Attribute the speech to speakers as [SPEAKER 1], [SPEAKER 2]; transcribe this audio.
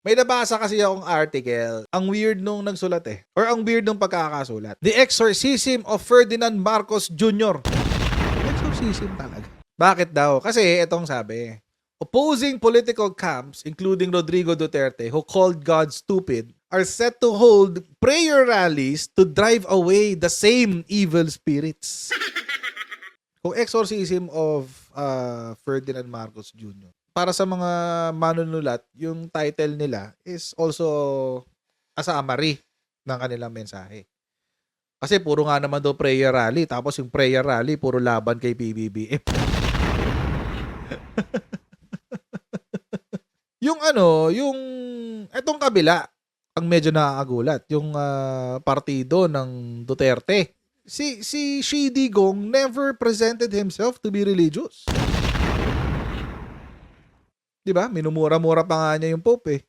[SPEAKER 1] May nabasa kasi akong article. Ang weird nung nagsulat eh. Or ang weird nung pagkakasulat. The Exorcism of Ferdinand Marcos Jr. Exorcism talaga. Bakit daw? Kasi itong sabi. Opposing political camps, including Rodrigo Duterte, who called God stupid, are set to hold prayer rallies to drive away the same evil spirits. Kung Exorcism of Ferdinand Marcos Jr. Para sa mga manunulat, yung title nila is also a summary ng kanilang mensahe. Kasi puro nga naman daw prayer rally, tapos yung prayer rally puro laban kay PBBM. yung etong kabila, ang medyo nakakagulat, yung partido ng Duterte. Si Xi Digong never presented himself to be religious. 'Di ba? Minumura-mura pa nga niya yung Pope eh.